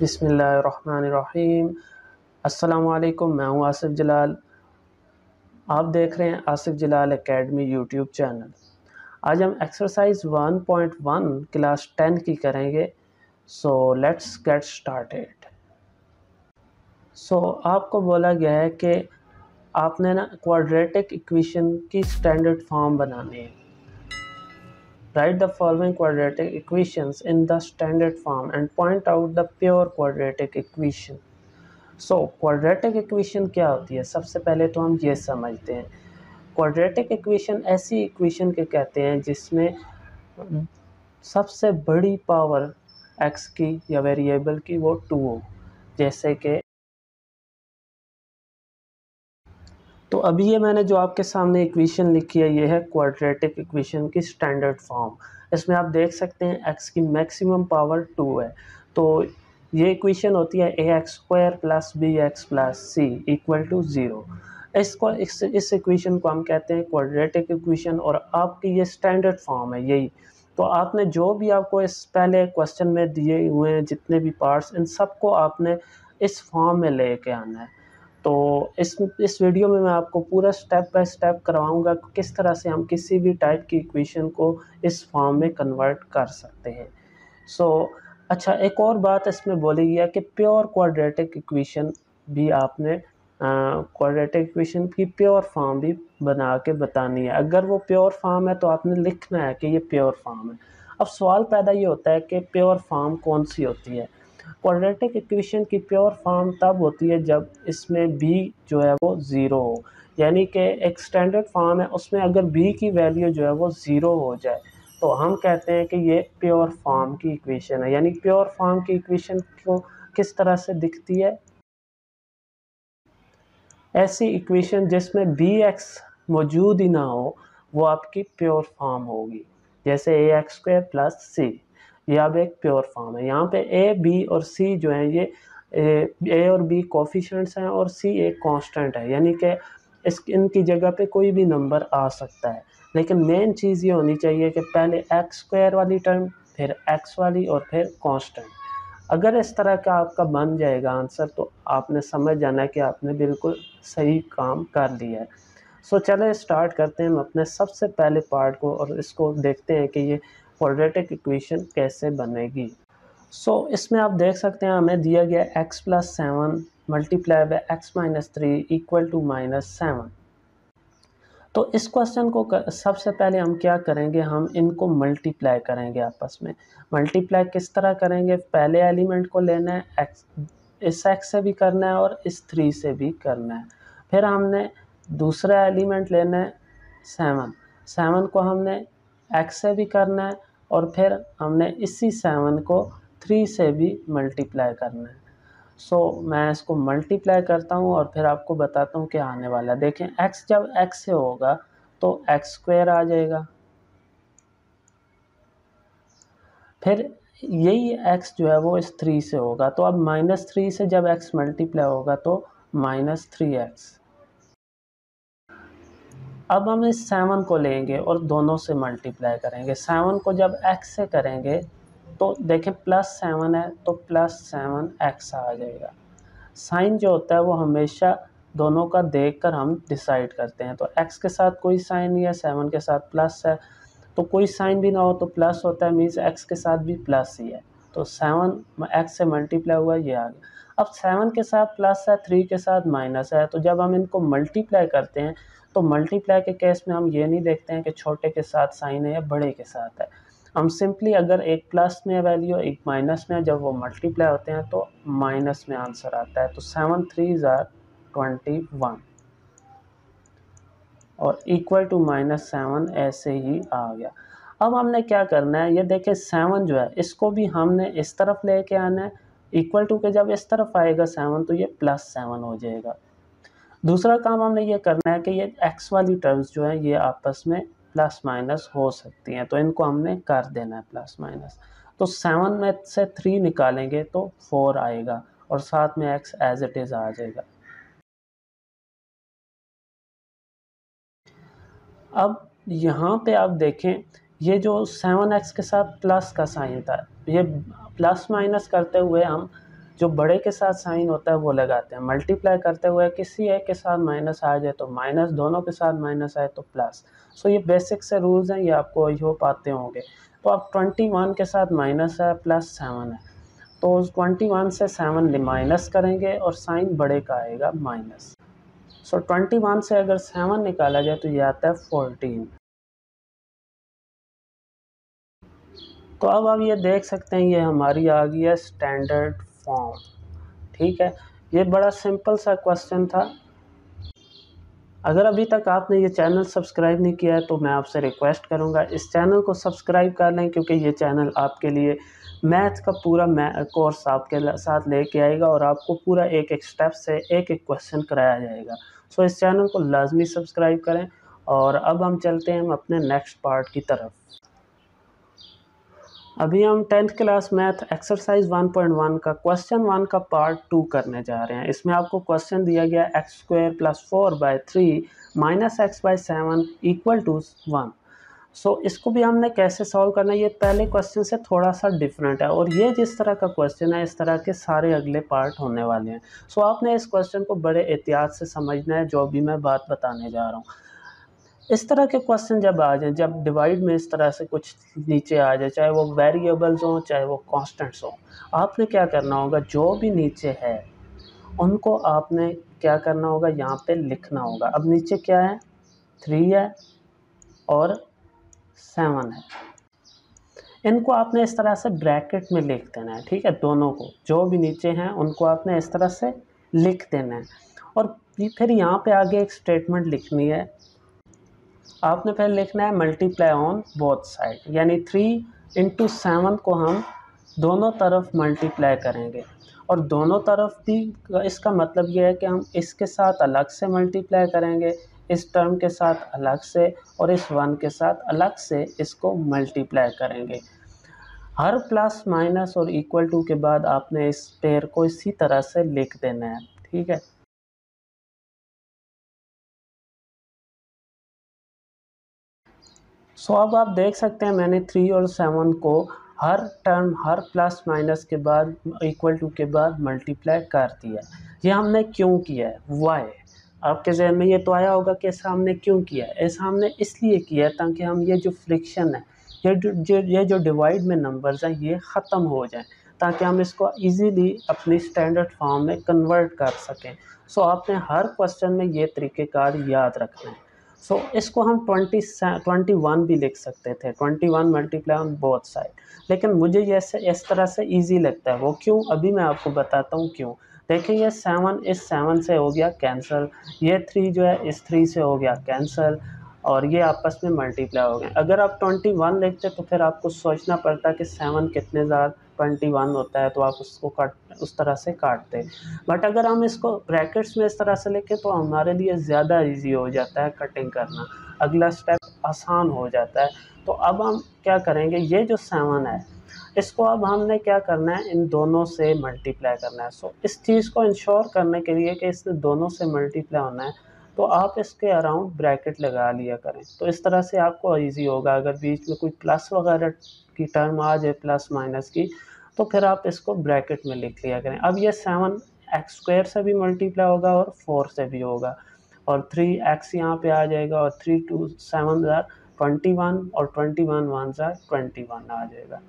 बिस्मिल्लाहिर्रहमानिर्रहीम। अस्सलामु अलैकुम। मैं हूँ आसिफ जलाल। आप देख रहे हैं आसिफ जलाल एकेडमी यूट्यूब चैनल। आज हम एक्सरसाइज 1.1 क्लास 10 की करेंगे। So let's get started. आपको बोला गया है कि आपने ना क्वाड्रेटिक इक्वेशन की स्टैंडर्ड फॉर्म बनानी है। Write the following quadratic equations in the standard form and point out the pure quadratic equation. Quadratic equation क्या होती है? सबसे पहले तो हम ये समझते हैं। क्वाड्रेटिक इक्वेशन ऐसी इक्वेशन के कहते हैं जिसमें सबसे बड़ी पावर x की या वेरिएबल की वो 2 हो। जैसे कि तो अभी ये मैंने जो आपके सामने इक्वेशन लिखी है, ये है क्वाड्रेटिक इक्वेशन की स्टैंडर्ड फॉर्म। इसमें आप देख सकते हैं x की मैक्सिमम पावर 2 है। तो ये इक्वेशन होती है ax² plus bx plus c equal to 0। इस इक्वेशन को हम कहते हैं क्वाड्रेटिक इक्वेशन और आपकी ये स्टैंडर्ड फॉर्म है यही। तो आपने जो भी आपको इस पहले क्वेश्चन में दिए हुए हैं जितने भी पार्ट्स, इन सबको आपने इस फॉर्म में लेके आना है। तो इस वीडियो में मैं आपको पूरा स्टेप बाय स्टेप करवाऊंगा कि किस तरह से हम किसी भी टाइप की इक्वेशन को इस फॉर्म में कन्वर्ट कर सकते हैं। अच्छा, एक और बात इसमें बोली गई है कि प्योर क्वाड्रेटिक इक्वेशन भी आपने क्वाड्रेटिक इक्वेशन की प्योर फॉर्म भी बना के बतानी है। अगर वो प्योर फॉर्म है तो आपने लिखना है कि ये प्योर फॉर्म है। अब सवाल पैदा ये होता है कि प्योर फॉर्म कौन सी होती है? क्वाड्रेटिक इक्वेशन की प्योर फॉर्म तब होती है जब इसमें b जो है वो 0 हो। यानी कि एक स्टैंडर्ड फॉर्म है, उसमें अगर b की वैल्यू जो है वो 0 हो जाए तो हम कहते हैं कि ये प्योर फॉर्म की इक्वेशन है। यानी प्योर फॉर्म की इक्वेशन को किस तरह से दिखती है? ऐसी इक्वेशन जिसमें bx मौजूद ही ना हो वो आपकी प्योर फॉर्म होगी। जैसे ax² प्लस c, ये अब एक प्योर फॉर्म है। यहाँ पे a, b और c जो है ये a और b कोफिशिएंट्स हैं और c एक कांस्टेंट है। यानी कि इनकी जगह पे कोई भी नंबर आ सकता है। लेकिन मेन चीज़ ये होनी चाहिए कि पहले x² वाली टर्म, फिर x वाली और फिर कांस्टेंट। अगर इस तरह का आपका बन जाएगा आंसर तो आपने समझ जाना है कि आपने बिल्कुल सही काम कर लिया है। चले स्टार्ट करते हैं हम अपने सबसे पहले पार्ट को और इसको देखते हैं कि ये क्वाड्रेटिक इक्वेशन कैसे बनेगी। इसमें आप देख सकते हैं हमें दिया गया x plus 7 multiply by x minus 3 equal to -7। तो इस क्वेश्चन को सबसे पहले हम क्या करेंगे, हम इनको मल्टीप्लाई करेंगे आपस में। मल्टीप्लाई किस तरह करेंगे? पहले एलिमेंट को लेना है x, इस x से भी करना है और इस 3 से भी करना है। फिर हमने दूसरा एलिमेंट लेना है 7, 7 को हमने x से भी करना है और फिर हमने इसी 7 को 3 से भी मल्टीप्लाई करना है। मैं इसको मल्टीप्लाई करता हूँ और फिर आपको बताता हूँ क्या आने वाला है। देखें, x जब x से होगा तो x² आ जाएगा। फिर यही x जो है वो इस 3 से होगा, तो अब -3 से जब x मल्टीप्लाई होगा तो -3x। अब हम इस 7 को लेंगे और दोनों से मल्टीप्लाई करेंगे। 7 को जब x से करेंगे तो देखें +7 है तो +7x आ जाएगा। साइन जो होता है वो हमेशा दोनों का देखकर हम डिसाइड करते हैं। तो x के साथ कोई साइन नहीं है, 7 के साथ प्लस है, तो कोई साइन भी ना हो तो प्लस होता है, मीन्स x के साथ भी प्लस ही है। तो 7 x से मल्टीप्लाई हुआ, ये आ गया। अब 7 के साथ प्लस है, 3 के साथ माइनस है, तो जब हम इनको मल्टीप्लाई करते हैं तो मल्टीप्लाई के केस में हम ये नहीं देखते हैं कि छोटे के साथ साइन है या बड़े के साथ है। हम सिंपली अगर एक प्लस में वैल्यू एक माइनस में, जब वो मल्टीप्लाई होते हैं तो माइनस में आंसर आता है। तो 7 3 ज़ार 21 और इक्वल टू -7 ऐसे ही आ गया। अब हमने क्या करना है, ये देखें 7 जो है इसको भी हमने इस तरफ लेके आना है। इक्वल टू के जब इस तरफ आएगा 7 तो ये +7 हो जाएगा। दूसरा काम हमने ये करना है कि ये x वाली टर्म्स जो है ये आपस में प्लस माइनस हो सकती हैं, तो इनको हमने कर देना है प्लस माइनस। तो 7 में से 3 निकालेंगे तो 4 आएगा और साथ में x एज इट इज़ आ जाएगा। अब यहाँ पे आप देखें, ये जो 7x के साथ प्लस का साइन था, ये प्लस माइनस करते हुए हम जो बड़े के साथ साइन होता है वो लगाते हैं। मल्टीप्लाई करते हुए किसी एक के साथ माइनस आ जाए तो माइनस, दोनों के साथ माइनस आए तो प्लस। सो ये बेसिक से रूल्स हैं, ये आपको आई होप आते होंगे। तो अब 21 के साथ माइनस है प्लस 7 है, तो उस 21 से 7 माइनस करेंगे और साइन बड़े का आएगा माइनस। सो 21 से अगर 7 निकाला जाए तो ये आता है 14। तो अब आप ये देख सकते हैं ये हमारी आ गई है स्टैंडर्ड फॉर्म। ठीक है, ये बड़ा सिंपल सा क्वेश्चन था। अगर अभी तक आपने ये चैनल सब्सक्राइब नहीं किया है तो मैं आपसे रिक्वेस्ट करूंगा इस चैनल को सब्सक्राइब कर लें, क्योंकि ये चैनल आपके लिए मैथ का पूरा कोर्स आपके साथ लेके आएगा और आपको पूरा एक एक स्टेप से एक एक क्वेश्चन कराया जाएगा। सो इस चैनल को लाजमी सब्सक्राइब करें। और अब हम चलते हैं अपने नेक्स्ट पार्ट की तरफ। अभी हम 10th क्लास मैथ एक्सरसाइज 1.1 का क्वेश्चन 1 का पार्ट 2 करने जा रहे हैं। इसमें आपको क्वेश्चन दिया गया x square plus 4/3 minus x by 7 equal to 1। So इसको भी हमने कैसे सॉल्व करना है, ये पहले क्वेश्चन से थोड़ा सा डिफरेंट है और ये जिस तरह का क्वेश्चन है इस तरह के सारे अगले पार्ट होने वाले हैं। सो आपने इस क्वेश्चन को बड़े एहतियात से समझना है जो भी मैं बात बताने जा रहा हूँ। इस तरह के क्वेश्चन जब आ जाए, जब डिवाइड में इस तरह से कुछ नीचे आ जाए, चाहे वो वेरिएबल्स हों चाहे वो कांस्टेंट्स हों, आपने क्या करना होगा, जो भी नीचे है उनको आपने क्या करना होगा, यहाँ पे लिखना होगा। अब नीचे क्या है, 3 है और 7 है, इनको आपने इस तरह से ब्रैकेट में लिख देना है। ठीक है, दोनों को जो भी नीचे हैं उनको आपने इस तरह से लिख देना है। और फिर यहाँ पे आगे एक स्टेटमेंट लिखनी है, आपने पहले लिखना है मल्टीप्लाई ऑन बोथ साइड, यानी 3 इंटू 7 को हम दोनों तरफ मल्टीप्लाई करेंगे। और दोनों तरफ भी इसका मतलब ये है कि हम इसके साथ अलग से मल्टीप्लाई करेंगे, इस टर्म के साथ अलग से और इस 1 के साथ अलग से इसको मल्टीप्लाई करेंगे। हर प्लस माइनस और इक्वल टू के बाद आपने इस पेयर को इसी तरह से लिख देना है। ठीक है, सो अब आप देख सकते हैं मैंने 3 और 7 को हर टर्म हर प्लस माइनस के बाद इक्वल टू के बाद मल्टीप्लाई कर दिया। ये हमने क्यों किया है, वाई। आपके जहन में ये तो आया होगा कि ऐसा हमने क्यों किया है। ऐसा हमने इसलिए किया है ताकि हम ये जो फ्रिक्शन है, ये जो डिवाइड में नंबर्स हैं ये ख़त्म हो जाए, ताकि हम इसको इजीली अपनी स्टैंडर्ड फॉर्म में कन्वर्ट कर सकें। सो आपने हर क्वेश्चन में ये तरीक़ेकार याद रखना है। सो इसको हम 21 भी लिख सकते थे, 21 मल्टीप्लाई ऑन बोथ साइड, लेकिन मुझे ये इस तरह से इजी लगता है। वो क्यों, अभी मैं आपको बताता हूँ क्यों। देखें, ये 7 इस 7 से हो गया कैंसिल, ये 3 जो है इस 3 से हो गया कैंसिल, और ये आपस में मल्टीप्लाई हो गए। अगर आप 21 लिखते तो फिर आपको सोचना पड़ता कि 7 कितने ज़ार 21 होता है, तो आप उसको उस तरह से काटते। बट अगर हम इसको ब्रैकेट्स में इस तरह से लिखें तो हमारे लिए ज़्यादा इजी हो जाता है कटिंग करना, अगला स्टेप आसान हो जाता है। तो अब हम क्या करेंगे, ये जो 7 है इसको अब हमने क्या करना है, इन दोनों से मल्टीप्लाई करना है। सो इस चीज़ को इंश्योर करने के लिए कि इसने दोनों से मल्टीप्लाई होना है, तो आप इसके अराउंड ब्रैकेट लगा लिया करें, तो इस तरह से आपको इजी होगा। अगर बीच में कोई प्लस वगैरह की टर्म आ जाए प्लस माइनस की, तो फिर आप इसको ब्रैकेट में लिख लिया करें। अब ये 7 एक्स स्क्वायर से भी मल्टीप्लाई होगा और 4 से भी होगा, और 3 एक्स यहाँ पे आ जाएगा, और 3 2 7 ज़ार 21 और 21 1 ज़ार 21 आ जाएगा।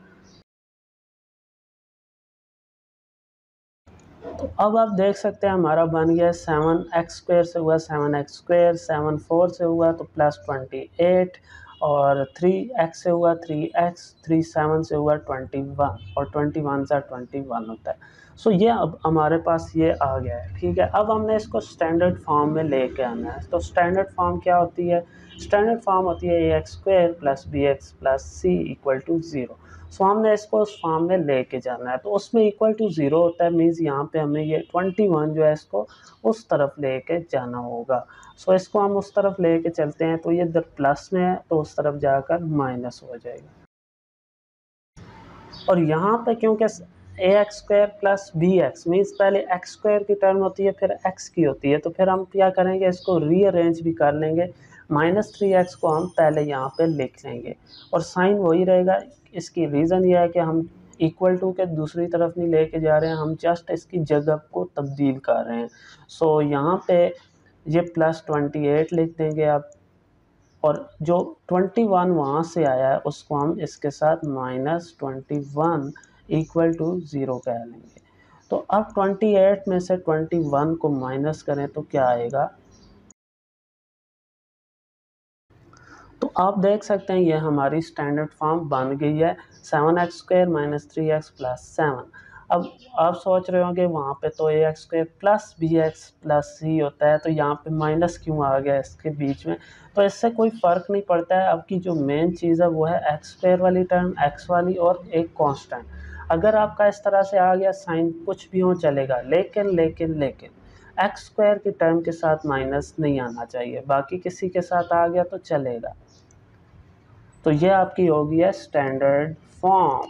तो अब आप देख सकते हैं हमारा बन गया 7 एक्स स्क्वायर से हुआ 7 एक्स स्क्वायर, 7 4 से हुआ तो प्लस 28, और 3 एक्स से हुआ 3 एक्स, 3 7 से हुआ 21, और 21 से 21 होता है। सो ये अब हमारे पास ये आ गया है। ठीक है, अब हमने इसको स्टैंडर्ड फॉर्म में लेके आना है। तो स्टैंडर्ड फॉर्म क्या होती है, स्टैंडर्ड फॉर्म होती है A X square plus B X plus C equal to 0। So हमने इसको उस फॉर्म में लेके जाना है, तो उसमें इक्वल टू 0 होता है, मीन्स यहाँ पे हमें ये 21 जो है इसको उस तरफ लेके जाना होगा। सो इसको हम उस तरफ लेके चलते हैं, तो ये इधर प्लस में है तो उस तरफ जाकर माइनस हो जाएगा। और यहाँ पे क्योंकि A X square plus B X means पहले एक्स स्क्वायर की टर्म होती है फिर एक्स की होती है, तो फिर हम क्या करेंगे, इसको रीअरेंज भी कर लेंगे। -3x को हम पहले यहाँ पे लिख लेंगे और साइन वही रहेगा। इसकी रीज़न ये है कि हम इक्वल टू के दूसरी तरफ नहीं लेके जा रहे हैं, हम जस्ट इसकी जगह को तब्दील कर रहे हैं। सो यहाँ पे ये +28 लिख देंगे आप, और जो 21 वहाँ से आया है उसको हम इसके साथ -21 इक्वल टू 0 कह लेंगे। तो अब 28 में से 21 को माइनस करें तो क्या आएगा, तो आप देख सकते हैं ये हमारी स्टैंडर्ड फॉर्म बन गई है 7x² - 3x + 7। अब आप सोच रहे होंगे वहाँ पे तो ax² + bx + c होता है, तो यहाँ पे माइनस क्यों आ गया इसके बीच में। तो इससे कोई फ़र्क नहीं पड़ता है, अब की जो मेन चीज़ है वो है x² वाली टर्म, x वाली और एक कांस्टेंट। अगर आपका इस तरह से आ गया साइन कुछ भी हो चलेगा, लेकिन x² की टर्म के साथ माइनस नहीं आना चाहिए, बाकी किसी के साथ आ गया तो चलेगा। तो ये आपकी होगी है स्टैंडर्ड फॉर्म।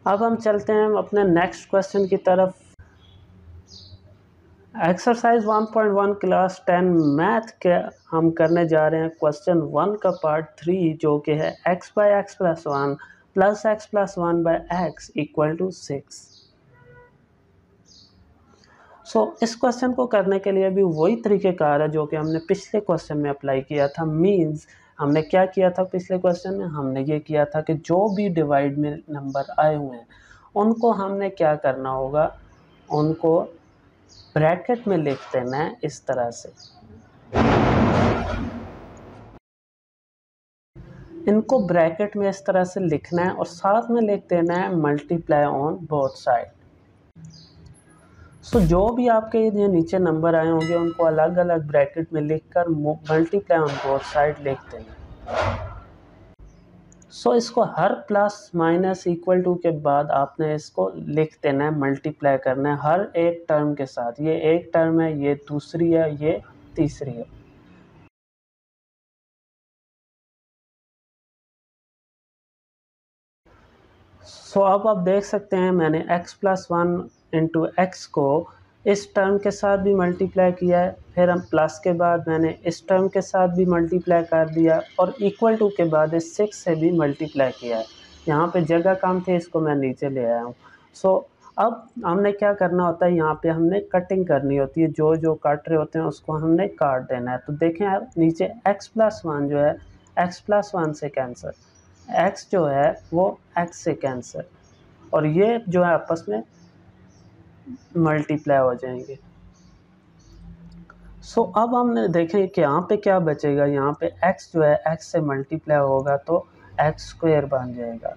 अब हम चलते हैं अपने नेक्स्ट क्वेश्चन की तरफ। एक्सरसाइज 1.1 क्लास 10 मैथ के हम करने जा रहे हैं क्वेश्चन 1 का पार्ट 3, जो कि है x/x + 1 + x + 1/x = 6। इस क्वेश्चन को करने के लिए भी वही तरीक़ेकार है जो कि हमने पिछले क्वेश्चन में अप्लाई किया था। मींस हमने क्या किया था पिछले क्वेश्चन में, हमने ये किया था कि जो भी डिवाइड में नंबर आए हुए हैं उनको हमने क्या करना होगा, उनको ब्रैकेट में लिख देना है इस तरह से। इनको ब्रैकेट में इस तरह से लिखना है और साथ में लिख देना है मल्टीप्लाई ऑन बोथ साइड। जो भी आपके ये नीचे नंबर आए होंगे उनको अलग अलग ब्रैकेट में लिखकर मल्टीप्लाई ऑन बोथ साइड लिख देना। इसको हर प्लस माइनस इक्वल टू के बाद आपने इसको लिख देना है, मल्टीप्लाई करना है हर एक टर्म के साथ। ये एक टर्म है, ये दूसरी है, ये तीसरी है। अब आप देख सकते हैं मैंने x + 1 × x को इस टर्म के साथ भी मल्टीप्लाई किया है, फिर हम प्लस के बाद मैंने इस टर्म के साथ भी मल्टीप्लाई कर दिया और इक्वल टू के बाद इस 6 से भी मल्टीप्लाई किया है। यहाँ पे जगह कम थी, इसको मैं नीचे ले आया हूँ। अब हमने क्या करना होता है, यहाँ पे हमने कटिंग करनी होती है, जो जो काट रहे होते हैं उसको हमने काट देना है। तो देखें आप नीचे x + 1 जो है x + 1 से कैंसिल, x जो है वो x से कैंसिल, और ये जो है आपस में मल्टीप्लाई हो जाएंगे। अब हमने देखें कि यहाँ पे क्या बचेगा, यहाँ पे x जो है x से मल्टीप्लाई होगा तो x² बन जाएगा,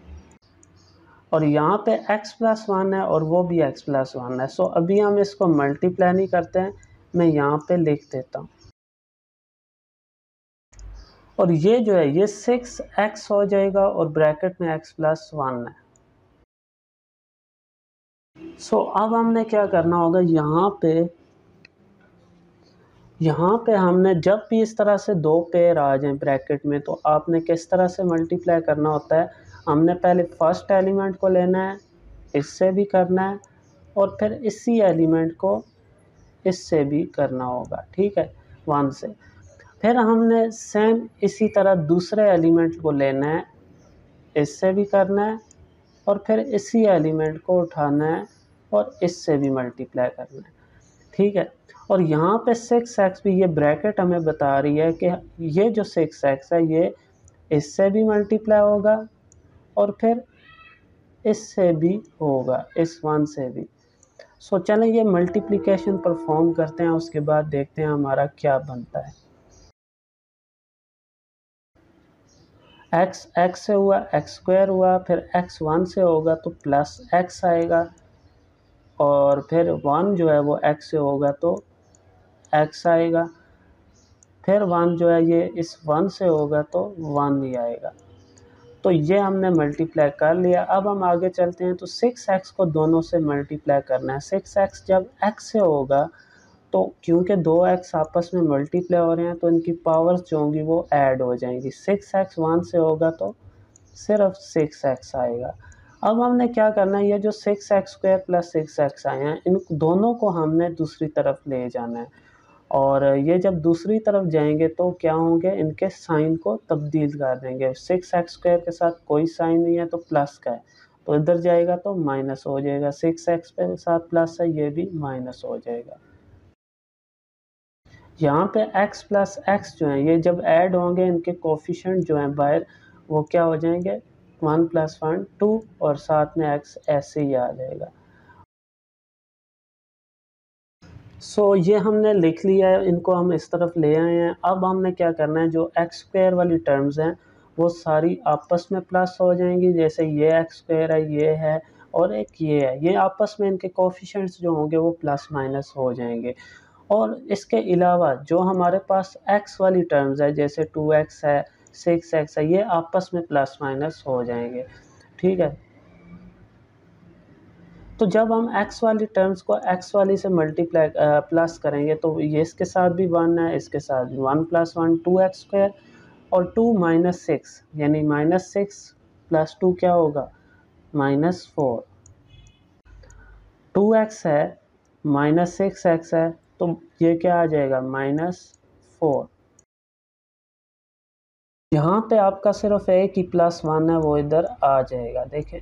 और यहाँ पे x + 1 है और वो भी x + 1 है। अभी हम इसको मल्टीप्लाई नहीं करते हैं, मैं यहाँ पे लिख देता हूँ, और ये जो है ये 6x हो जाएगा और ब्रैकेट में x + 1 है। अब हमने क्या करना होगा, यहाँ पे हमने जब भी इस तरह से दो पेयर आ जाएं ब्रैकेट में, तो आपने किस तरह से मल्टीप्लाई करना होता है, हमने पहले फर्स्ट एलिमेंट को लेना है, इससे भी करना है, और फिर इसी एलिमेंट को इससे भी करना होगा, ठीक है, 1 से। फिर हमने सेम इसी तरह दूसरे एलिमेंट को लेना है, इससे भी करना है, और फिर इसी एलिमेंट को उठाना है और इससे भी मल्टीप्लाई करना है, ठीक है। और यहाँ पे 6x भी, ये ब्रैकेट हमें बता रही है कि ये जो 6x है ये इससे भी मल्टीप्लाई होगा और फिर इससे भी होगा, इस 1 से भी। चलें ये मल्टीप्लिकेशन परफॉर्म करते हैं, उसके बाद देखते हैं हमारा क्या बनता है। x से हुआ, x² हुआ, फिर x 1 से होगा तो +x आएगा, और फिर 1 जो है वो x से होगा तो x आएगा, फिर 1 जो है ये इस 1 से होगा तो 1 ही आएगा। तो ये हमने मल्टीप्लाई कर लिया। अब हम आगे चलते हैं, तो 6x को दोनों से मल्टीप्लाई करना है। 6x जब x से होगा तो क्योंकि 2x आपस में मल्टीप्लाई हो रहे हैं तो इनकी पावर्स जो होंगी वो ऐड हो जाएंगी। 6x 1 से होगा तो सिर्फ 6x आएगा। अब हमने क्या करना है, ये जो 6x² + 6x आए हैं इन दोनों को हमने दूसरी तरफ ले जाना है, और ये जब दूसरी तरफ जाएंगे तो क्या होंगे, इनके साइन को तब्दील कर देंगे। 6x² के साथ कोई साइन नहीं है तो प्लस का है, तो इधर जाएगा तो माइनस हो जाएगा, 6x पे साथ प्लस है, ये भी माइनस हो जाएगा। यहाँ पे x प्लस एक्स जो है ये जब ऐड होंगे इनके कोफिशिएंट जो हैं बाहर वो क्या हो जाएंगे, 1 + 1 2 और साथ में x ऐसे ही आ जाएगा। ये हमने लिख लिया है, इनको हम इस तरफ ले आए हैं। अब हमने क्या करना है, जो एक्स स्क्वायर वाली टर्म्स हैं वो सारी आपस में प्लस हो जाएंगी। जैसे ये एक्स स्क्वायर है, ये है और एक ये है, ये आपस में इनके कोफिशिएंट्स जो होंगे वो प्लस माइनस हो जाएंगे। और इसके अलावा जो हमारे पास एक्स वाली टर्म्स है जैसे 2x है, 6x है, ये आपस में प्लस माइनस हो जाएंगे। ठीक है, तो जब हम x वाली टर्म्स को x वाली से मल्टीप्लाई प्लस करेंगे तो ये इसके साथ भी 1 है, इसके साथ भी 1 + 1 2x² और 2 - 6 यानी -6 + 2 क्या होगा, -4। 2x है -6x है तो ये क्या आ जाएगा, -4। यहाँ पे आपका सिर्फ एक ही +1 है वो इधर आ जाएगा। देखें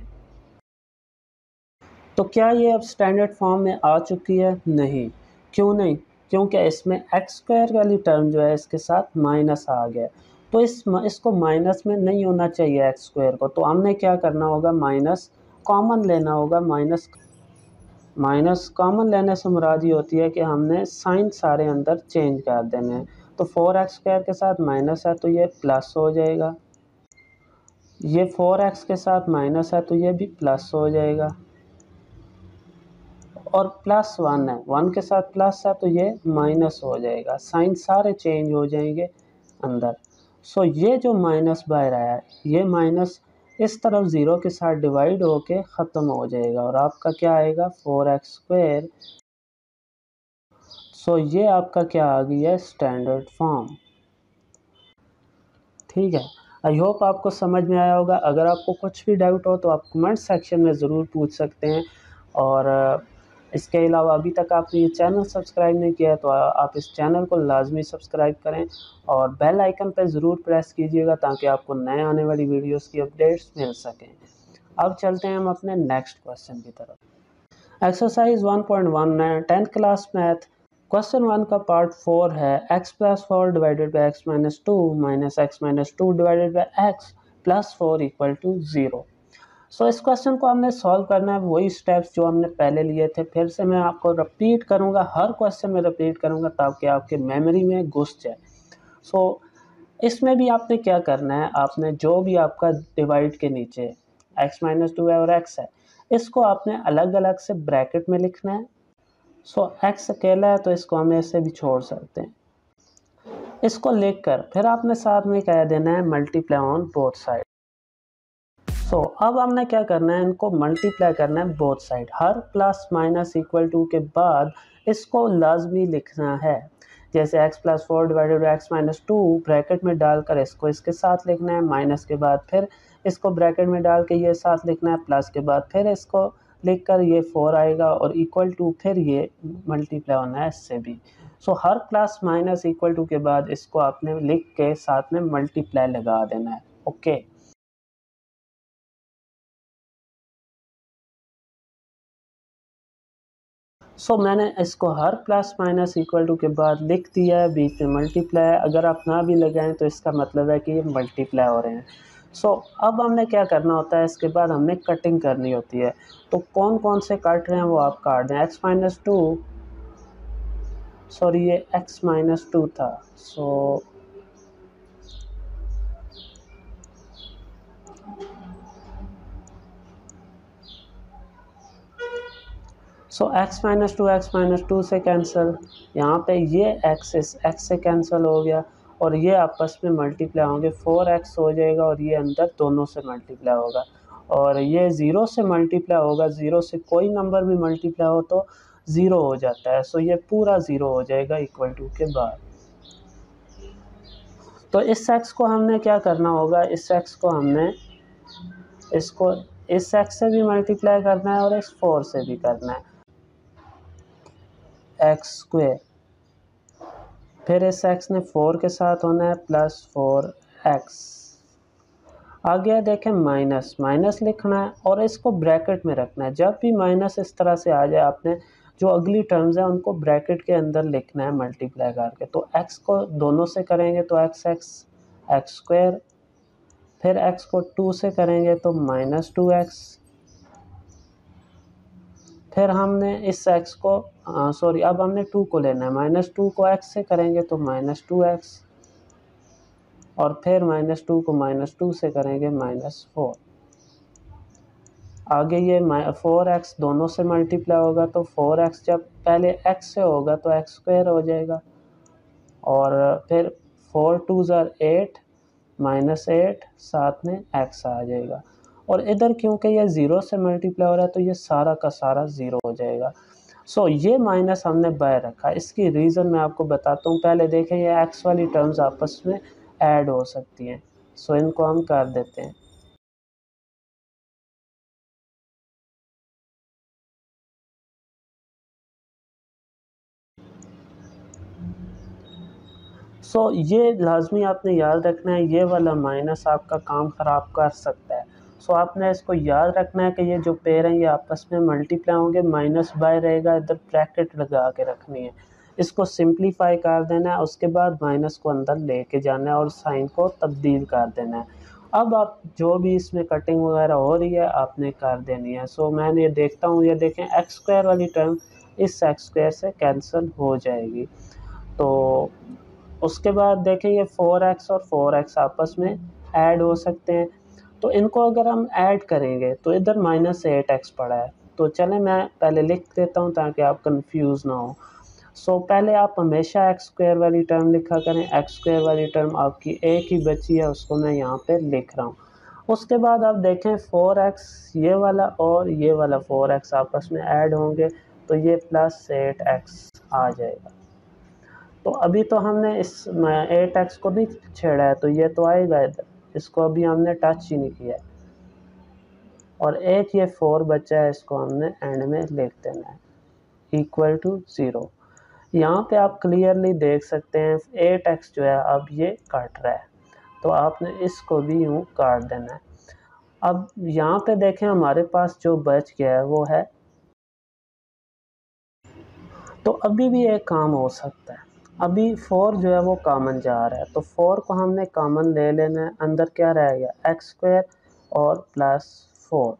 तो क्या ये अब स्टैंडर्ड फॉर्म में आ चुकी है, नहीं। क्यों नहीं, क्योंकि इसमें एक्स स्क्वायर वाली टर्म जो है इसके साथ माइनस आ गया, तो इसको माइनस में नहीं होना चाहिए एक्स स्क्वायर को, तो हमने क्या करना होगा, माइनस कॉमन लेना होगा। माइनस कॉमन लेने से मुराद ये होती है कि हमने साइन सारे अंदर चेंज कर देने हैं। तो 4x² के साथ माइनस है तो ये प्लस हो जाएगा, ये 4x के साथ माइनस है तो ये भी प्लस हो जाएगा, और +1 है, 1 के साथ प्लस है तो ये माइनस हो जाएगा, साइन सारे चेंज हो जाएंगे अंदर। ये जो माइनस बाहर आया है ये माइनस इस तरफ 0 के साथ डिवाइड होके ख़त्म हो जाएगा और आपका क्या आएगा, 4x²। ये आपका क्या आ गया है, स्टैंडर्ड फॉर्म। ठीक है, आई होप आपको समझ में आया होगा। अगर आपको कुछ भी डाउट हो तो आप कमेंट सेक्शन में ज़रूर पूछ सकते हैं। और इसके अलावा अभी तक आपने ये चैनल सब्सक्राइब नहीं किया है तो आप इस चैनल को लाजमी सब्सक्राइब करें और बेल आइकन पर ज़रूर प्रेस कीजिएगा ताकि आपको नए आने वाली वीडियोस की अपडेट्स मिल सकें। अब चलते हैं हम अपने नेक्स्ट क्वेश्चन की तरफ। Exercise 1.1 10th class math, question 1 का पार्ट 4 है, x + 4 / x - 2 - x - 2 / x + 4 = 0। इस क्वेश्चन को हमने सॉल्व करना है वही स्टेप्स जो हमने पहले लिए थे। फिर से मैं आपको रिपीट करूंगा, हर क्वेश्चन में रिपीट करूंगा ताकि आपके मेमोरी में घुस जाए। इसमें भी आपने क्या करना है, आपने जो भी आपका डिवाइड के नीचे x - 2 है और x है, इसको आपने अलग अलग से ब्रैकेट में लिखना है। x अकेला है तो इसको हम ऐसे भी छोड़ सकते हैं। इसको लिखकर फिर आपने साथ में कह देना है मल्टीप्लाई ऑन बोथ साइड। अब हमने क्या करना है, इनको मल्टीप्लाई करना है बोथ साइड। हर प्लस माइनस इक्वल टू के बाद इसको लाजमी लिखना है। जैसे x + 4 / x - 2 ब्रैकेट में डालकर इसको इसके साथ लिखना है, माइनस के बाद फिर इसको ब्रैकेट में डाल के ये साथ लिखना है, प्लस के बाद फिर इसको लिखकर ये 4 आएगा और इक्वल टू फिर ये मल्टीप्लाई होना है इससे भी। हर प्लस माइनस इक्वल टू के बाद इसको आपने लिख के साथ में मल्टीप्लाई लगा देना है। ओके, मैंने इसको हर प्लस माइनस इक्वल टू के बाद लिख दिया है, बीच में मल्टीप्लाई। अगर आप ना भी लगाएं तो इसका मतलब है कि ये मल्टीप्लाई हो रहे हैं। अब हमने क्या करना होता है, इसके बाद हमने कटिंग करनी होती है। तो कौन कौन से काट रहे हैं वो आप काट दें। x - 2, सॉरी ये x - 2 था। x - 2 से कैंसिल, यहाँ पे ये x से कैंसिल हो गया और ये आपस में मल्टीप्लाई होंगे, 4x हो जाएगा और ये अंदर दोनों से मल्टीप्लाई होगा और ये 0 से मल्टीप्लाई होगा। 0 से कोई नंबर भी मल्टीप्लाई हो तो 0 हो जाता है। ये पूरा 0 हो जाएगा इक्वल टू के बाद। तो इस x को हमने क्या करना होगा, इस x को हमने इसको इस x से भी मल्टीप्लाई करना है और इस 4 से भी करना है, x²। फिर इस x ने 4 के साथ होना है +4x आगे देखें माइनस, माइनस लिखना है और इसको ब्रैकेट में रखना है। जब भी माइनस इस तरह से आ जाए आपने जो अगली टर्म्स है उनको ब्रैकेट के अंदर लिखना है मल्टीप्लाई करके। तो x को दोनों से करेंगे तो एक्स स्क्वायर, फिर x को 2 से करेंगे तो -2x, फिर हमने इस x को सॉरी अब हमने 2 को लेना है, -2 को x से करेंगे तो -2x, और फिर -2 को -2 से करेंगे -4। आगे ये 4x दोनों से मल्टीप्लाई होगा तो 4x जब पहले x से होगा तो x स्क्वायर हो जाएगा, और फिर 4 2 8 -8 साथ में x आ जाएगा। और इधर क्योंकि ये 0 से मल्टीप्लाई हो रहा है तो ये सारा का सारा 0 हो जाएगा। सो ये माइनस हमने बाहर रखा, इसकी रीज़न मैं आपको बताता हूँ। पहले देखें ये x वाली टर्म्स आपस में ऐड हो सकती हैं, सो इनको हम कर देते हैं। ये लाजमी आपने याद रखना है, ये वाला माइनस आपका काम ख़राब कर सकता है। आपने इसको याद रखना है कि ये जो पेयर हैं ये आपस में मल्टीप्लाई होंगे, माइनस बाय रहेगा, इधर ब्रैकेट लगा के रखनी है, इसको सिंप्लीफाई कर देना है, उसके बाद माइनस को अंदर लेके जाना है और साइन को तब्दील कर देना है। अब आप जो भी इसमें कटिंग वगैरह हो रही है आपने कर देनी है। मैं ये देखता हूँ, ये देखें एक्स स्क्वायर वाली टर्म इस एक्स स्क्वायर से कैंसिल हो जाएगी। तो उसके बाद देखें ये 4x और 4x आपस में ऐड हो सकते हैं, तो इनको अगर हम ऐड करेंगे तो इधर -8x पड़ा है। तो चलें मैं पहले लिख देता हूँ ताकि आप कंफ्यूज ना हो। पहले आप हमेशा एक्स स्क्वायर वाली टर्म लिखा करें, एक्स स्क्वायर वाली टर्म आपकी एक ही बची है, उसको मैं यहाँ पे लिख रहा हूँ। उसके बाद आप देखें 4x ये वाला और ये वाला 4x आपस में ऐड होंगे तो ये +8x आ जाएगा। तो अभी तो हमने इस 8x को नहीं छेड़ा है तो ये तो आएगा इधर, इसको अभी हमने टच ही नहीं किया है, और एक ये 4 बचा है, इसको हमने एंड में लिख देना है इक्वल टू 0। यहाँ पे आप क्लियरली देख सकते हैं 8x जो है अब ये काट रहा है, तो आपने इसको भी यूँ काट देना है। अब यहाँ पे देखें हमारे पास जो बच गया है वो है, तो अभी भी एक काम हो सकता है। अभी 4 जो है वो कॉमन जा रहा है, तो 4 को हमने कॉमन ले लेना है, अंदर क्या रहेगा एक्स स्क्वायर और +4।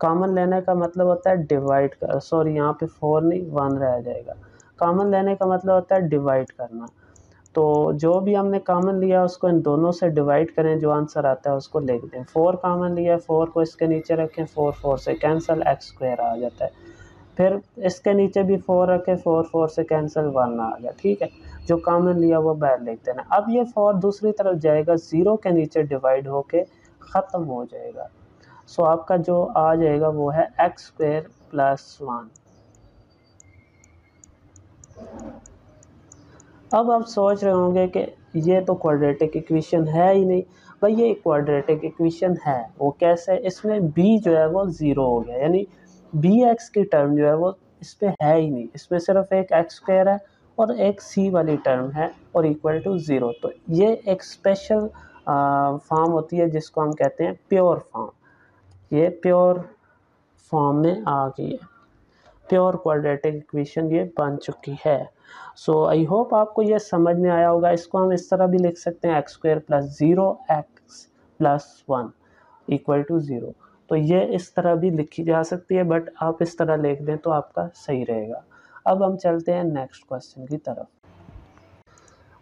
कॉमन लेने का मतलब होता है डिवाइड कर, सॉरी यहाँ पे 4 नहीं 1 रह जाएगा। कॉमन लेने का मतलब होता है डिवाइड करना। तो जो भी हमने कॉमन लिया उसको इन दोनों से डिवाइड करें, जो आंसर आता है उसको लिख दें। 4 कॉमन लिया, 4 को इसके नीचे रखें, 4 4 से कैंसिल, एक्स स्क्वायर आ जाता है। फिर इसके नीचे भी 4 रखें, 4 4 से कैंसिल 1 आ गया, ठीक है। जो कॉमन लिया वो बाहर लिख देना। अब ये 4 दूसरी तरफ जाएगा, 0 के नीचे डिवाइड होके ख़त्म हो जाएगा। आपका जो आ जाएगा वो है एक्स स्क्वायर +1। अब आप सोच रहे होंगे कि ये तो क्वाड्रेटिक इक्वेशन है ही नहीं। भाई ये क्वाड्रेटिक इक्वेशन है, वो कैसे? इसमें b जो है वो 0 हो गया, यानी bx की टर्म जो है वो इस पे है ही नहीं, इसमें सिर्फ एक एक्स स्क्वायर है और एक c वाली टर्म है और इक्वल टू 0। तो ये एक स्पेशल फॉर्म होती है जिसको हम कहते हैं प्योर फॉर्म। ये प्योर फॉर्म में आ गई है, प्योर क्वाड्रेटिक इक्वेशन ये बन चुकी है। आई होप आपको ये समझ में आया होगा। इसको हम इस तरह भी लिख सकते हैं x square +0 x +1 equal to 0। तो ये इस तरह भी लिखी जा सकती है, बट आप इस तरह लिख दें तो आपका सही रहेगा। अब हम चलते हैं नेक्स्ट क्वेश्चन की तरफ।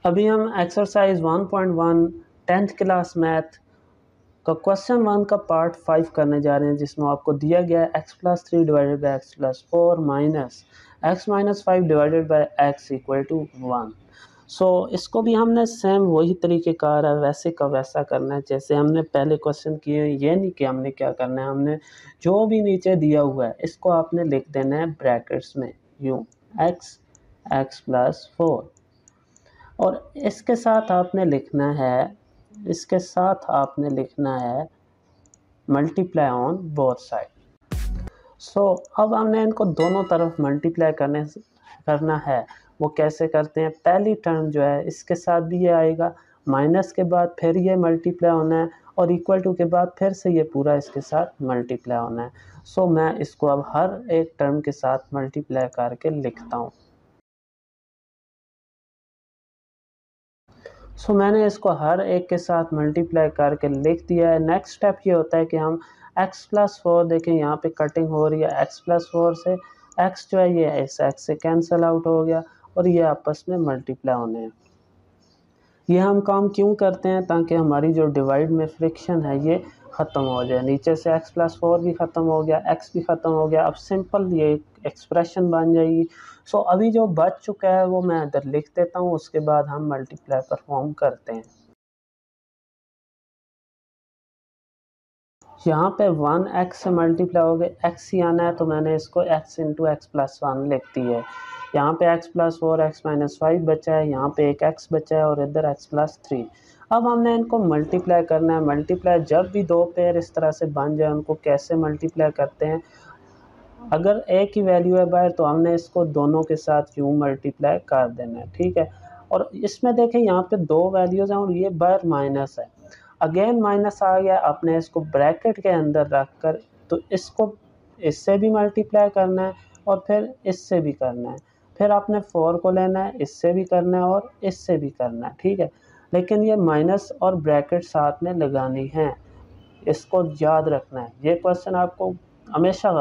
अभी हम एक्सरसाइज 1.1 10th क्लास मैथ का क्वेश्चन 1 का पार्ट 5 करने जा रहे हैं, जिसमें आपको दिया गया है x+3 divided by x+4 minus x-5 divided by x equal to 1। इसको भी हमने सेम वही तरीक़ेकार है, वैसे का वैसा करना है जैसे हमने पहले क्वेश्चन किए हैं। ये नहीं कि हमने क्या करना है, हमने जो भी नीचे दिया हुआ है इसको आपने लिख देना है ब्रैकेट्स में यूँ x+4, और इसके साथ आपने लिखना है मल्टीप्लाई ऑन बोथ साइड। अब हमने इनको दोनों तरफ मल्टीप्लाई करना है। वो कैसे करते हैं? पहली टर्म जो है इसके साथ भी ये आएगा, माइनस के बाद फिर ये मल्टीप्लाई होना है, और इक्वल टू के बाद फिर से ये पूरा इसके साथ मल्टीप्लाई होना है। सो मैं इसको अब हर एक टर्म के साथ मल्टीप्लाई करके लिखता हूँ। सो मैंने इसको हर एक के साथ मल्टीप्लाई करके लिख दिया है। नेक्स्ट स्टेप ये होता है कि हम x+4 देखें, यहाँ पे कटिंग हो रही है x+4 से। x जो है ये इस x से कैंसिल आउट हो गया और ये आपस में मल्टीप्लाई होने हैं। ये हम काम क्यों करते हैं? ताकि हमारी जो डिवाइड में फ्रिक्शन है ये ख़त्म हो जाए। नीचे से x+4 भी ख़त्म हो गया, x भी ख़त्म हो गया। अब सिंपल ये एक्सप्रेशन बन जाएगी। सो अभी जो बच चुका है वो मैं इधर लिख देता हूँ, उसके बाद हम मल्टीप्लाई परफॉर्म करते हैं। यहाँ पे 1x से मल्टीप्लाई हो गए, x ही आना है तो मैंने इसको x इंटू x+1 लिख दी है। यहाँ पे x+4 x-5 बचा है, यहाँ पे एक x बचा है और इधर x+3। अब हमने इनको मल्टीप्लाई करना है। मल्टीप्लाई जब भी दो पेयर इस तरह से बन जाए उनको कैसे मल्टीप्लाई करते हैं? अगर a की वैल्यू है बाहर तो हमने इसको दोनों के साथ यूँ मल्टीप्लाई कर देना है, ठीक है। और इसमें देखें यहाँ पे दो वैल्यूज़ हैं और ये बाहर माइनस है। अगेन माइनस आ गया, आपने इसको ब्रैकेट के अंदर रख कर तो इसको इससे भी मल्टीप्लाई करना है और फिर इससे भी करना है। फिर आपने 4 को लेना है, इससे भी करना है और इससे भी करना है, ठीक है। लेकिन ये माइनस और ब्रैकेट साथ में लगानी है, इसको याद रखना है। ये क्वेश्चन आपको हमेशा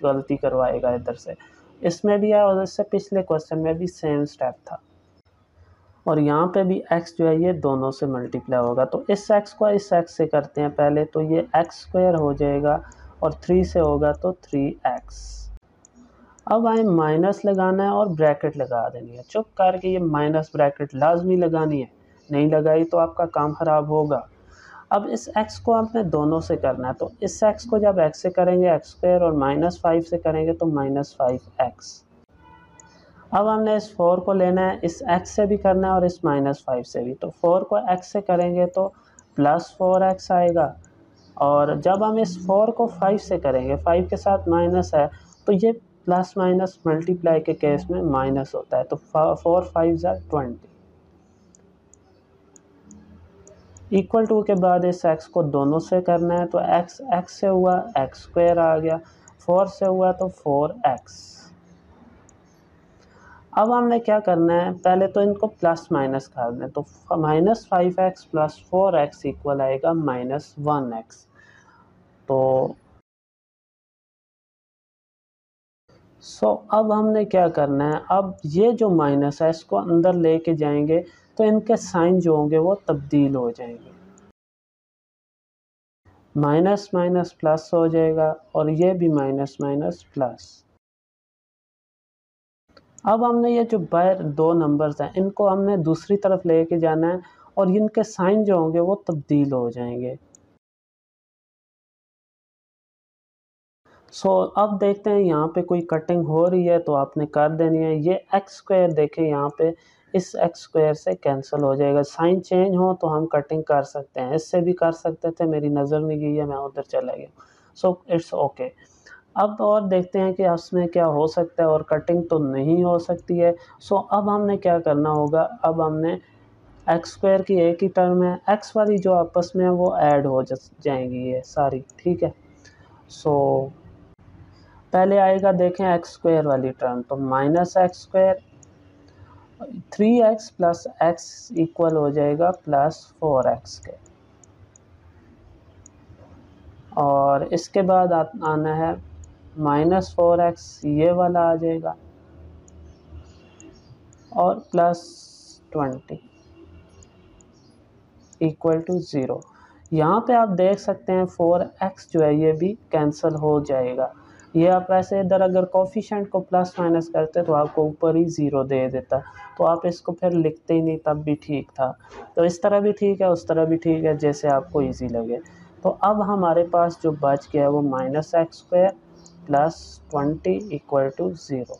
गलती करवाएगा इधर से। इसमें भी है और इससे पिछले क्वेश्चन में भी सेम स्टेप था। और यहाँ पे भी x जो है ये दोनों से मल्टीप्लाई होगा। तो इस x को इस x से करते हैं पहले, तो ये x² हो जाएगा और 3 से होगा तो 3x। अब हमें माइनस लगाना है और ब्रैकेट लगा देनी है। चुप करके ये माइनस ब्रैकेट लाजमी लगानी है, नहीं लगाई तो आपका काम ख़राब होगा। अब इस x को आपने दोनों से करना है, तो इस x को जब x से करेंगे x² और -5 से करेंगे तो -5x। अब हमने इस 4 को लेना है, इस x से भी करना है और इस -5 से भी। तो 4 को x से करेंगे तो +4x आएगा और जब हम इस 4 को 5 से करेंगे, 5 के साथ माइनस है तो ये प्लस माइनस मल्टीप्लाई के केस में माइनस होता है। तो 4 5 20 इक्वल टू के बाद इस x को दोनों से करना है, तो x से हुआ x² आ गया, 4 से हुआ तो 4x। अब हमने क्या करना है, पहले तो इनको प्लस माइनस कर दें, तो -5x + 4x इक्वल आएगा -1x। तो अब हमने क्या करना है, अब ये जो माइनस है इसको अंदर लेके जाएंगे तो इनके साइन जो होंगे वो तब्दील हो जाएंगे। माइनस माइनस प्लस हो जाएगा और ये भी माइनस माइनस प्लस। अब हमने ये जो बाहर दो नंबर्स हैं इनको हमने दूसरी तरफ लेके जाना है और इनके साइन जो होंगे वो तब्दील हो जाएंगे। अब देखते हैं यहाँ पे कोई कटिंग हो रही है तो आपने कर देनी है। ये x² देखें यहाँ पे इस x² से कैंसिल हो जाएगा। साइन चेंज हो तो हम कटिंग कर सकते हैं, इससे भी कर सकते थे, मेरी नज़र नहीं गई है, मैं उधर चला गया। It's okay. अब और देखते हैं कि उसमें क्या हो सकता है और कटिंग तो नहीं हो सकती है। अब हमने क्या करना होगा, अब हमने x² की एक ही टर्म है, x वाली जो आपस में है वो ऐड हो जाएंगी ये सारी, ठीक है। पहले आएगा देखें x² वाली टर्म, तो -x², 3x + x इक्वल हो जाएगा +4x के। और इसके बाद आना है -4x, ये वाला आ जाएगा और +20 इक्वल टू 0। यहाँ पे आप देख सकते हैं 4x जो है ये भी कैंसिल हो जाएगा। ये आप वैसे इधर अगर कोफिशिएंट को प्लस माइनस करते तो आपको ऊपर ही 0 दे देता, तो आप इसको फिर लिखते ही नहीं, तब भी ठीक था। तो इस तरह भी ठीक है, उस तरह भी ठीक है, जैसे आपको इजी लगे। तो अब हमारे पास जो बच गया है वो -x² + 20 इक्वल टू 0।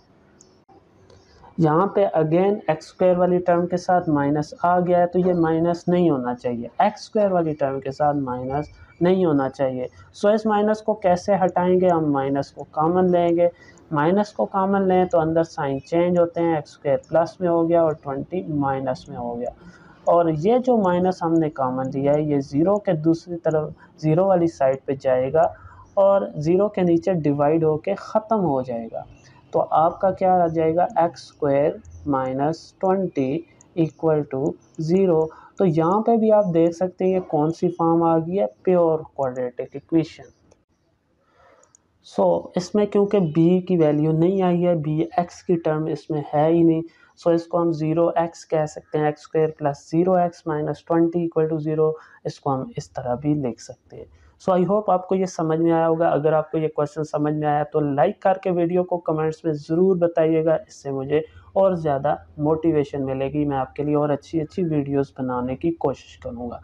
यहाँ पे अगेन x² वाली टर्म के साथ माइनस आ गया है तो ये माइनस नहीं होना चाहिए, x² वाली टर्म के साथ माइनस नहीं होना चाहिए। इस माइनस को कैसे हटाएंगे, हम माइनस को कॉमन लेंगे। माइनस को कॉमन लें तो अंदर साइन चेंज होते हैं, x² प्लस में हो गया और 20 माइनस में हो गया। और ये जो माइनस हमने कॉमन लिया है ये ज़ीरो के दूसरी तरफ ज़ीरो वाली साइड पे जाएगा और ज़ीरो के नीचे डिवाइड होके ख़त्म हो जाएगा। तो आपका क्या आ जाएगा, x square minus 20 equal to zero. तो यहाँ पे भी आप देख सकते हैं ये कौन सी फॉर्म आ गई है, प्योर क्वाड्रेटिक इक्वेशन। इसमें क्योंकि b की वैल्यू नहीं आई है, b x की टर्म इसमें है ही नहीं, इसको हम 0x कह सकते हैं, x square plus 0x minus 20 equal to 0। इसको हम इस तरह भी लिख सकते हैं। आई होप आपको ये समझ में आया होगा। अगर आपको ये क्वेश्चन समझ में आया तो लाइक करके वीडियो को कमेंट्स में ज़रूर बताइएगा, इससे मुझे और ज़्यादा मोटिवेशन मिलेगी, मैं आपके लिए और अच्छी अच्छी वीडियोज़ बनाने की कोशिश करूँगा।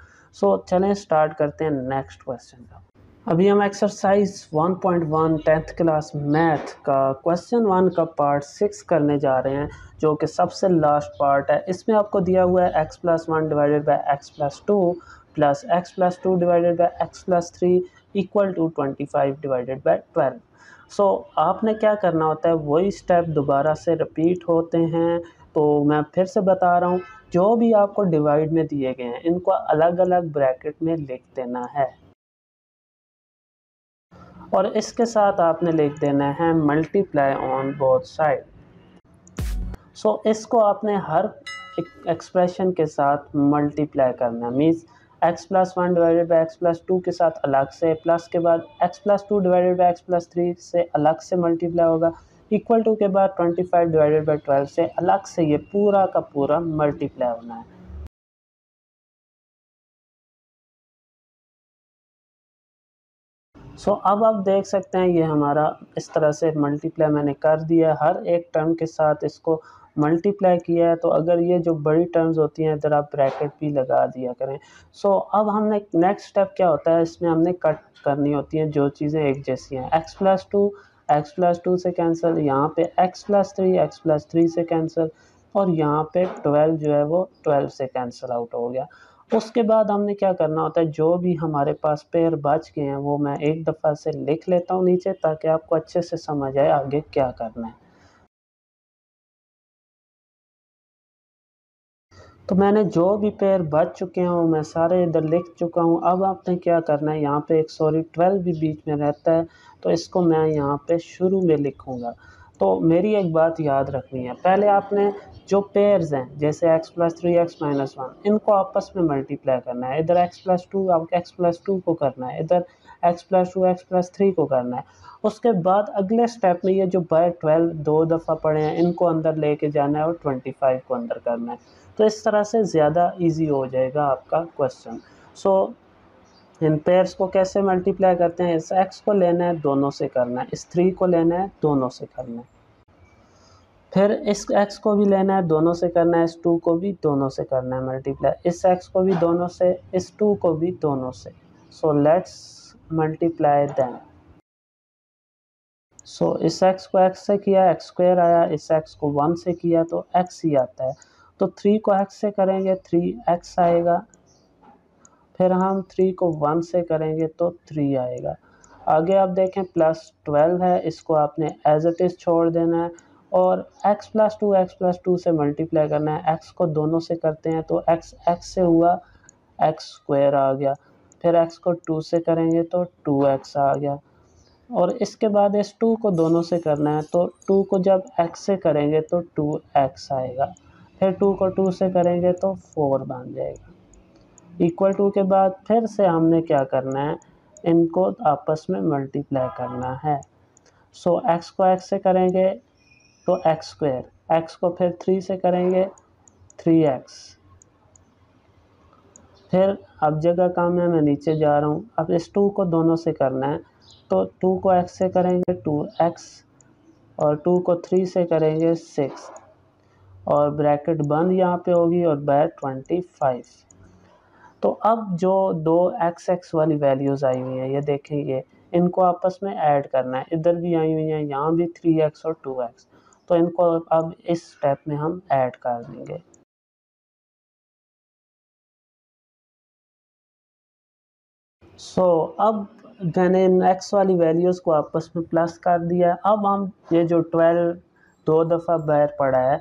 चलें स्टार्ट करते हैं नेक्स्ट क्वेश्चन का। अभी हम एक्सरसाइज 1.1 10th क्लास मैथ का क्वेश्चन 1 का पार्ट 6 करने जा रहे हैं, जो कि सबसे लास्ट पार्ट है। इसमें आपको दिया हुआ है x plus 1 divided by x plus 2 plus x plus 2 divided by x plus 3 equal to 25 divided by 12। आपने क्या करना होता है, वही स्टेप दोबारा से रिपीट होते हैं। तो मैं फिर से बता रहा हूँ, जो भी आपको डिवाइड में दिए गए हैं इनको अलग अलग ब्रैकेट में लिख देना है और इसके साथ आपने लिख देना है मल्टीप्लाई ऑन बोथ साइड। इसको आपने हर एक्सप्रेशन के साथ मल्टीप्लाई करना है, means x plus 1 divided by x plus 2 के साथ अलग से, प्लस के बाद x plus 2 divided by x plus 3 से अलग से मल्टीप्लाई होगा, इक्वल टू के बाद 25 डिवाइडेड बाई 12 से अलग से ये पूरा का पूरा मल्टीप्लाई होना है। अब आप देख सकते हैं ये हमारा इस तरह से मल्टीप्लाई मैंने कर दिया है, हर एक टर्म के साथ इसको मल्टीप्लाई किया है। तो अगर ये जो बड़ी टर्म्स होती हैं इधर आप ब्रैकेट भी लगा दिया करें। अब हमने नेक्स्ट स्टेप क्या होता है, इसमें हमने कट करनी होती हैं जो चीज़ें एक जैसी हैं। एक्स प्लस टू से कैंसिल, यहाँ पे एक्स प्लस थ्री से कैंसिल, और यहाँ पे 12 जो है वो 12 से कैंसिल आउट हो गया। उसके बाद हमने क्या करना होता है, जो भी हमारे पास पेयर बच गए हैं वो मैं एक दफ़ा से लिख लेता हूँ नीचे, ताकि आपको अच्छे से समझ आए आगे क्या करना है। तो मैंने जो भी पेयर बच चुके हैं वो मैं सारे इधर लिख चुका हूँ। अब आपने क्या करना है, यहाँ पे एक 12 भी बीच में रहता है, तो इसको मैं यहाँ पे शुरू में लिखूँगा। तो मेरी एक बात याद रखनी है, पहले आपने जो पेयर्स हैं जैसे x प्लस 3 एक्स माइनस 1 इनको आपस में मल्टीप्लाई करना है। इधर x प्लस 2 एक्स प्लस 2 को करना है, इधर x प्लस 2 एक्स प्लस 3 को करना है। उसके बाद अगले स्टेप में ये जो बाय 12 दो दफ़ा पढ़े हैं इनको अंदर लेके जाना है और 25 को अंदर करना है। तो इस तरह से ज़्यादा इजी हो जाएगा आपका क्वेश्चन। इन पेयर्स को कैसे मल्टीप्लाई करते हैं, इस x को लेना है दोनों से करना है, इस 3 को लेना है दोनों से करना है, फिर इस x को भी लेना है दोनों से करना है, इस 2 को भी दोनों से करना है मल्टीप्लाई, इस x को भी दोनों से, इस 2 को भी दोनों से। Let's multiply them. इस x को x से किया x स्क्वायर आया, इस x को 1 से किया तो x ही आता है। तो 3 को x से करेंगे 3x आएगा, फिर हम 3 को 1 से करेंगे तो 3 आएगा। आगे आप देखें प्लस 12 है, इसको आपने एज इट इज़ छोड़ देना है और x प्लस टू से मल्टीप्लाई करना है। x को दोनों से करते हैं तो x से हुआ x स्क्वायर आ गया, फिर x को 2 से करेंगे तो 2x आ गया, और इसके बाद इस 2 को दोनों से करना है तो 2 को जब x से करेंगे तो 2x आएगा, फिर 2 को 2 से करेंगे तो 4 बन जाएगा। इक्वल टू के बाद फिर से हमने क्या करना है, इनको आपस में मल्टीप्लाई करना है। x को x से करेंगे तो एक्स स्क्वायर, x को फिर 3 से करेंगे 3x, फिर अब जगह कम है मैं नीचे जा रहा हूँ। अब इस 2 को दोनों से करना है तो 2 को x से करेंगे 2x, और 2 को 3 से करेंगे 6, और ब्रैकेट बंद यहाँ पे होगी और बाय 25। तो अब जो दो x वाली वैल्यूज़ आई हुई हैं ये देखें, ये इनको आपस में ऐड करना है, इधर भी आई हुई हैं, यहाँ भी 3x और 2x, तो इनको अब इस स्टेप में हम ऐड कर देंगे। अब मैंने इन x वाली वैल्यूज़ को आपस में प्लस कर दिया है। अब हम ये जो 12 दो दफ़ा बाहर पड़ा है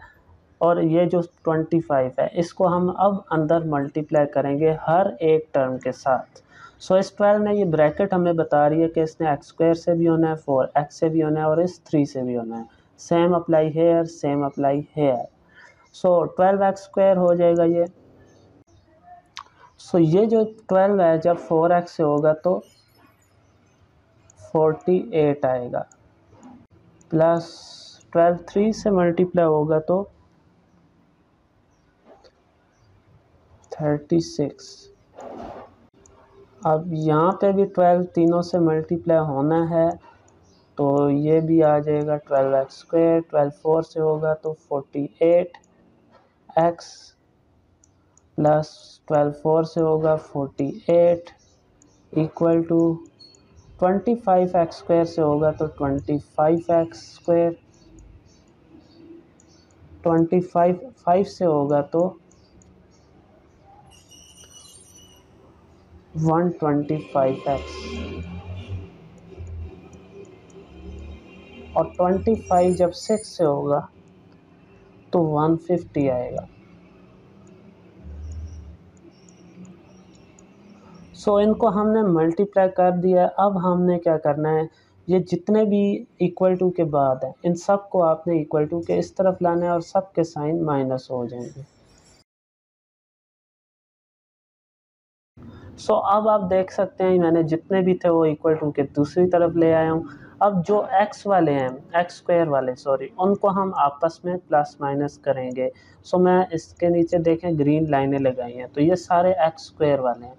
और ये जो 25 है इसको हम अब अंदर मल्टीप्लाई करेंगे हर एक टर्म के साथ। सो इस 12 में ये ब्रैकेट हमें बता रही है कि इसने x² से भी होना है, 4x से भी होना है और इस 3 से भी होना है। Same apply hair, same apply hair. सो 12x² हो जाएगा ये। सो ये जो 12 है जब 4x से होगा तो 48 आएगा, प्लस 12 3 से मल्टीप्लाई होगा तो 36। अब यहाँ पे भी 12 तीनों से मल्टीप्लाई होना है तो ये भी आ जाएगा 12x²। 12 4 से होगा तो 48x, प्लस 12 4 से होगा 48 इक्वल टू 25x² से होगा तो 25x², 25 5 से होगा तो 125x, और 25 जब 6 से होगा तो 150 आएगा। सो इनको हमने मल्टीप्लाई कर दिया। अब हमने क्या करना है, ये जितने भी इक्वल टू के बाद हैं इन सब को आपने इक्वल टू के इस तरफ लाना है और सब के साइन माइनस हो जाएंगे। सो अब आप देख सकते हैं मैंने जितने भी थे वो इक्वल टू के दूसरी तरफ ले आया हूँ। अब जो x वाले हैं, x² वाले सॉरी, उनको हम आपस में प्लस माइनस करेंगे। सो मैं इसके नीचे देखें ग्रीन लाइनें लगाई हैं तो ये सारे x² वाले हैं।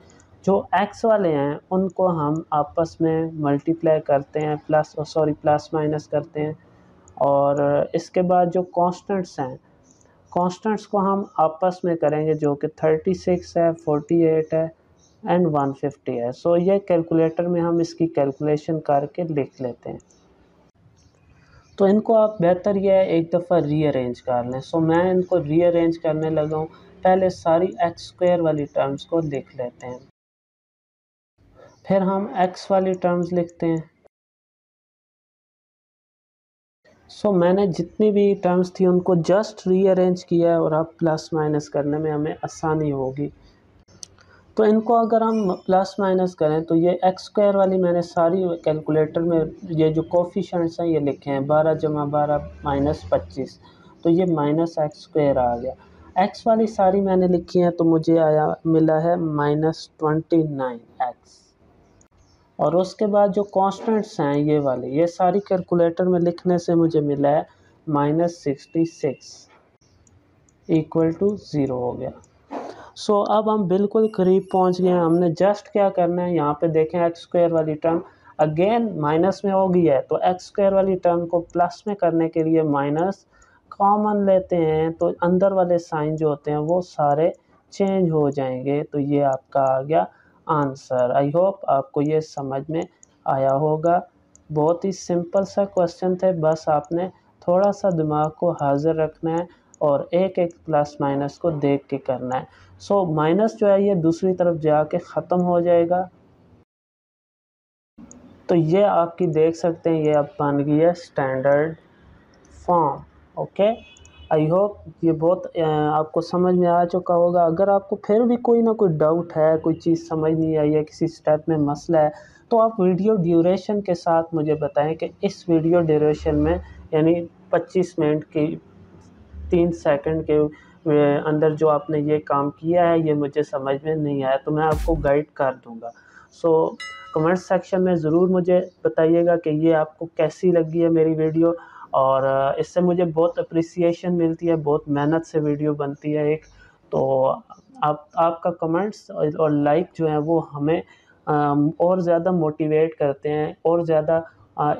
जो x वाले हैं उनको हम आपस में मल्टीप्लाई करते हैं, प्लस माइनस करते हैं। और इसके बाद जो कांस्टेंट्स हैं, कांस्टेंट्स को हम आपस में करेंगे जो कि 36 है, 48 है एंड 150 है। सो ये कैलकुलेटर में हम इसकी कैलकुलेशन करके लिख लेते हैं। तो इनको आप बेहतर ये है एक दफ़ा रीअरेंज कर लें। सो मैं इनको रीअरेंज करने लगा हूँ। पहले सारी x² वाली टर्म्स को लिख लेते हैं, फिर हम x वाली टर्म्स लिखते हैं। सो मैंने जितनी भी टर्म्स थी उनको जस्ट रीअरेंज किया है और अब प्लस माइनस करने में हमें आसानी होगी। तो इनको अगर हम प्लस माइनस करें तो ये x² वाली मैंने सारी कैलकुलेटर में ये जो कोफिशिएंट्स हैं ये लिखे हैं, 12 जमा 12 माइनस 25, तो ये माइनस x² आ गया। x वाली सारी मैंने लिखी हैं तो मुझे मिला है -29x। और उसके बाद जो कांस्टेंट्स हैं ये वाले, ये सारी कैलकुलेटर में लिखने से मुझे मिला है -66 इक्वल टू 0 हो गया। सो अब हम बिल्कुल करीब पहुंच गए हैं। हमने जस्ट क्या करना है, यहाँ पे देखें x² वाली टर्म अगेन माइनस में हो गई है तो x² वाली टर्म को प्लस में करने के लिए माइनस कॉमन लेते हैं तो अंदर वाले साइन जो होते हैं वो सारे चेंज हो जाएंगे। तो ये आपका आ गया आंसर। आई होप आपको ये समझ में आया होगा। बहुत ही सिंपल सा क्वेश्चन थे, बस आपने थोड़ा सा दिमाग को हाजिर रखना है और एक एक प्लस माइनस को देख के करना है। सो माइनस जो है ये दूसरी तरफ जाके ख़त्म हो जाएगा। तो ये आपकी देख सकते हैं ये अब बन गई है standard form. Okay, I hope ये बहुत आपको समझ में आ चुका होगा। अगर आपको फिर भी कोई ना कोई डाउट है, कोई चीज़ समझ नहीं आई है, किसी स्टेप में मसला है, तो आप वीडियो ड्यूरेशन के साथ मुझे बताएं कि इस वीडियो ड्यूरेशन में यानी 25 मिनट की 3 सेकंड के अंदर जो आपने ये काम किया है ये मुझे समझ में नहीं आया तो मैं आपको गाइड कर दूंगा। सो कमेंट सेक्शन में ज़रूर मुझे बताइएगा कि ये आपको कैसी लगी है मेरी वीडियो, और इससे मुझे बहुत अप्रिसिएशन मिलती है, बहुत मेहनत से वीडियो बनती है एक। तो आपका कमेंट्स और लाइक जो है वो हमें और ज़्यादा मोटिवेट करते हैं और ज़्यादा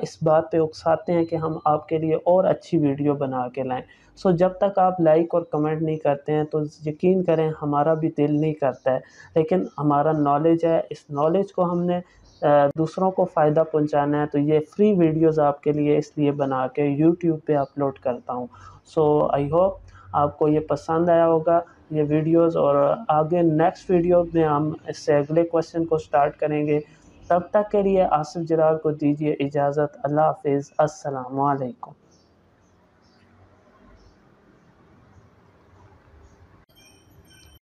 इस बात पे उकसाते हैं कि हम आपके लिए और अच्छी वीडियो बना के लाएं। सो जब तक आप लाइक और कमेंट नहीं करते हैं तो यकीन करें हमारा भी दिल नहीं करता है। लेकिन हमारा नॉलेज है, इस नॉलेज को हमने दूसरों को फ़ायदा पहुंचाना है तो ये फ्री वीडियोस आपके लिए इसलिए बना के यूट्यूब पे अपलोड करता हूँ। सो आई होप आपको ये पसंद आया होगा ये वीडियोस, और आगे नेक्स्ट वीडियो में हम इससे अगले क्वेश्चन को स्टार्ट करेंगे। तब तक के लिए आसिफ जरार को दीजिए इजाज़त। अल्लाह हाफिज़, अस्सलाम वालेकुम।